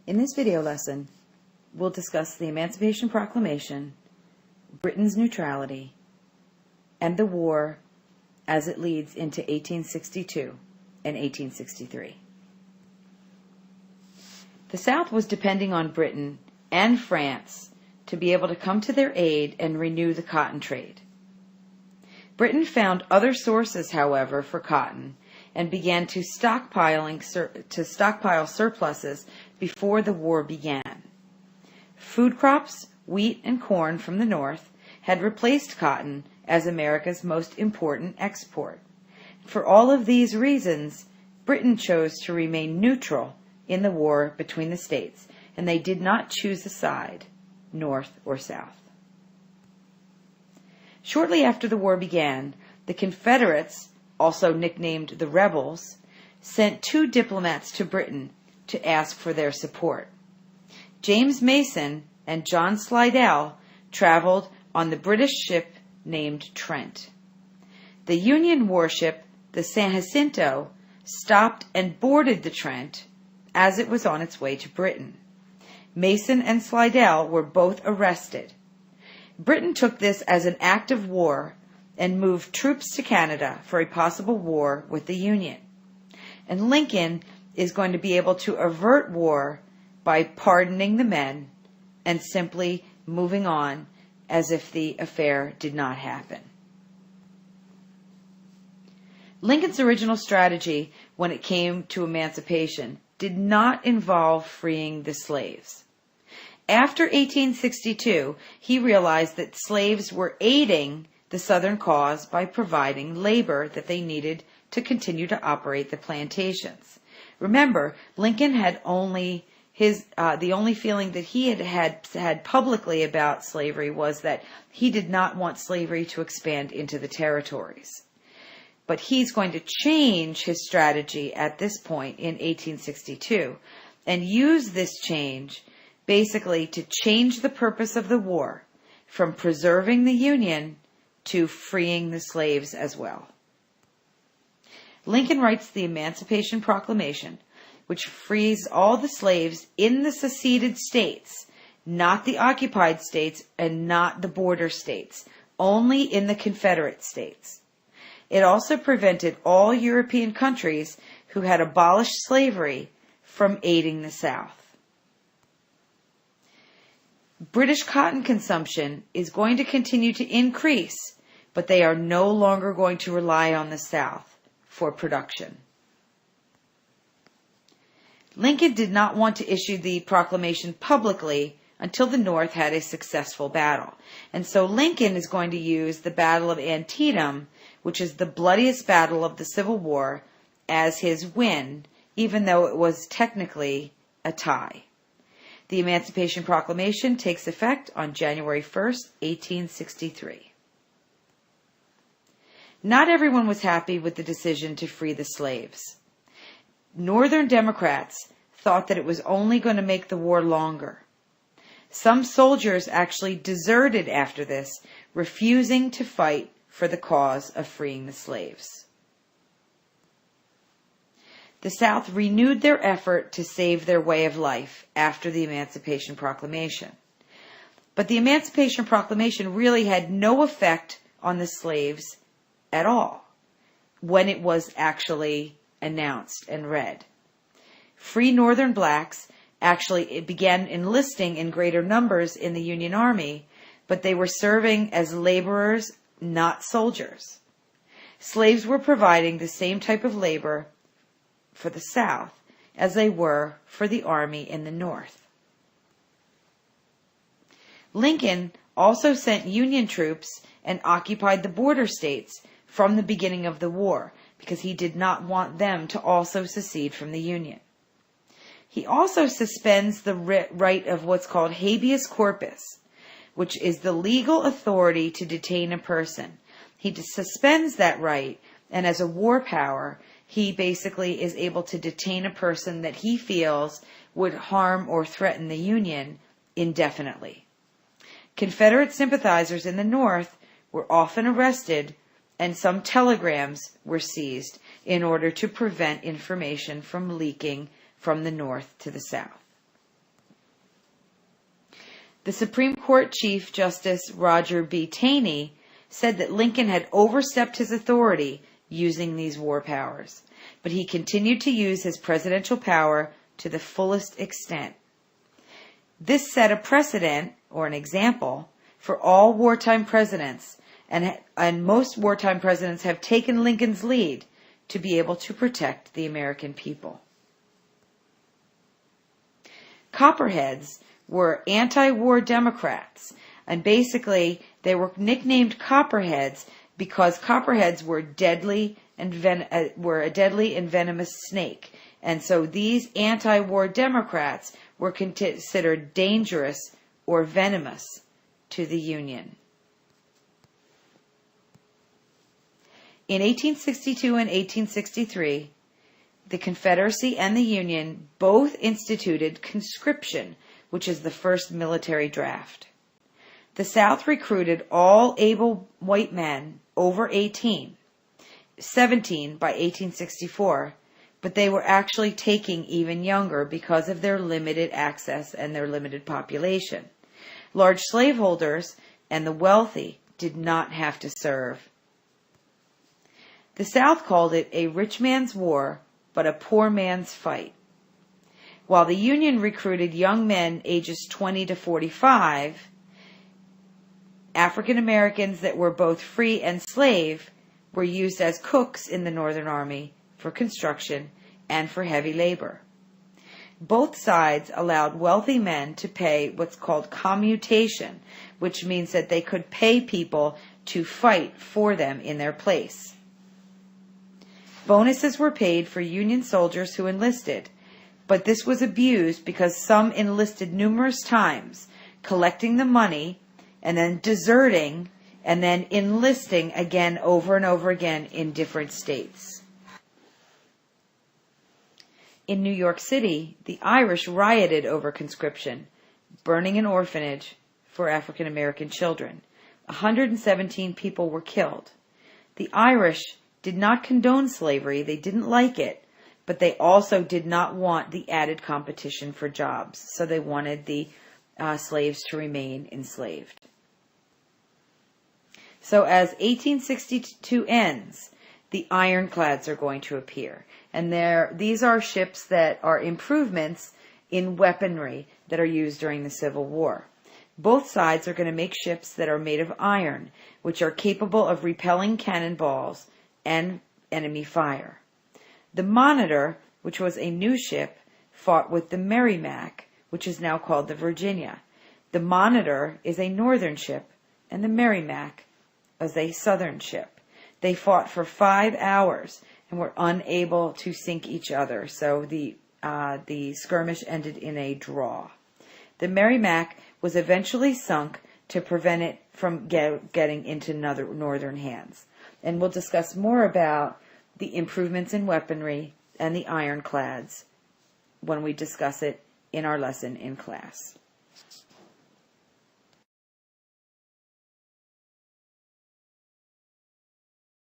In this video lesson, we'll discuss the Emancipation Proclamation, Britain's neutrality, and the war as it leads into 1862 and 1863. The South was depending on Britain and France to be able to come to their aid and renew the cotton trade. Britain found other sources, however, for cotton and began to stockpile surpluses before the war began. Food crops, wheat and corn from the north, had replaced cotton as America's most important export. For all of these reasons, Britain chose to remain neutral in the war between the states, and they did not choose a side, north or south. Shortly after the war began, the Confederates, also nicknamed the Rebels, sent 2 diplomats to Britain to ask for their support. James Mason and John Slidell traveled on the British ship named Trent. The Union warship, the San Jacinto, stopped and boarded the Trent as it was on its way to Britain. Mason and Slidell were both arrested. Britain took this as an act of war and moved troops to Canada for a possible war with the Union. And Lincoln is going to be able to avert war by pardoning the men and simply moving on as if the affair did not happen. Lincoln's original strategy when it came to emancipation did not involve freeing the slaves. After 1862, he realized that slaves were aiding the Southern cause by providing labor that they needed to continue to operate the plantations. Remember, Lincoln had only the only feeling that he had publicly about slavery was that he did not want slavery to expand into the territories. But he's going to change his strategy at this point in 1862 and use this change basically to change the purpose of the war from preserving the Union to freeing the slaves as well. Lincoln writes the Emancipation Proclamation, which frees all the slaves in the seceded states, not the occupied states and not the border states, only in the Confederate states. It also prevented all European countries who had abolished slavery from aiding the South. British cotton consumption is going to continue to increase, but they are no longer going to rely on the South for production. Lincoln did not want to issue the proclamation publicly until the North had a successful battle. And so Lincoln is going to use the Battle of Antietam, which is the bloodiest battle of the Civil War, as his win, even though it was technically a tie. The Emancipation Proclamation takes effect on January 1st, 1863. Not everyone was happy with the decision to free the slaves. Northern Democrats thought that it was only going to make the war longer. Some soldiers actually deserted after this, refusing to fight for the cause of freeing the slaves. The South renewed their effort to save their way of life after the Emancipation Proclamation. But the Emancipation Proclamation really had no effect on the slaves at all when it was actually announced and read. Free Northern blacks actually began enlisting in greater numbers in the Union Army, but they were serving as laborers, not soldiers. Slaves were providing the same type of labor for the South as they were for the Army in the North. Lincoln also sent Union troops and occupied the border states from the beginning of the war because he did not want them to also secede from the Union. He also suspends the right of what's called habeas corpus, which is the legal authority to detain a person. He suspends that right, and as a war power, he basically is able to detain a person that he feels would harm or threaten the Union indefinitely. Confederate sympathizers in the North were often arrested, and some telegrams were seized in order to prevent information from leaking from the North to the South. The Supreme Court Chief Justice Roger B. Taney said that Lincoln had overstepped his authority using these war powers, but he continued to use his presidential power to the fullest extent. This set a precedent, or an example, for all wartime presidents, and most wartime presidents have taken Lincoln's lead to be able to protect the American people. Copperheads were anti-war Democrats, and basically they were nicknamed Copperheads because Copperheads were a deadly and venomous snake, and so these anti-war Democrats were considered dangerous or venomous to the Union. In 1862 and 1863, the Confederacy and the Union both instituted conscription, which is the first military draft. The South recruited all able white men over 18, 17 by 1864, but they were actually taking even younger because of their limited access and their limited population. Large slaveholders and the wealthy did not have to serve. The South called it a rich man's war, but a poor man's fight. While the Union recruited young men ages 20 to 45, African Americans that were both free and slave were used as cooks in the Northern Army for construction and for heavy labor. Both sides allowed wealthy men to pay what's called commutation, which means that they could pay people to fight for them in their place. Bonuses were paid for Union soldiers who enlisted, but this was abused because some enlisted numerous times, collecting the money and then deserting and then enlisting again over and over again in different states. In New York City, the Irish rioted over conscription, burning an orphanage for African American children. 117 people were killed. The Irish did not condone slavery, they didn't like it, but they also did not want the added competition for jobs, so they wanted the slaves to remain enslaved. So as 1862 ends, the ironclads are going to appear, and these are ships that are improvements in weaponry that are used during the Civil War. Both sides are going to make ships that are made of iron, which are capable of repelling cannonballs and enemy fire. The Monitor, which was a new ship, fought with the Merrimac, which is now called the Virginia. The Monitor is a northern ship, and the Merrimac is a southern ship. They fought for 5 hours and were unable to sink each other, so the skirmish ended in a draw. The Merrimac was eventually sunk to prevent it from getting into northern hands. And we'll discuss more about the improvements in weaponry and the ironclads when we discuss it in our lesson in class.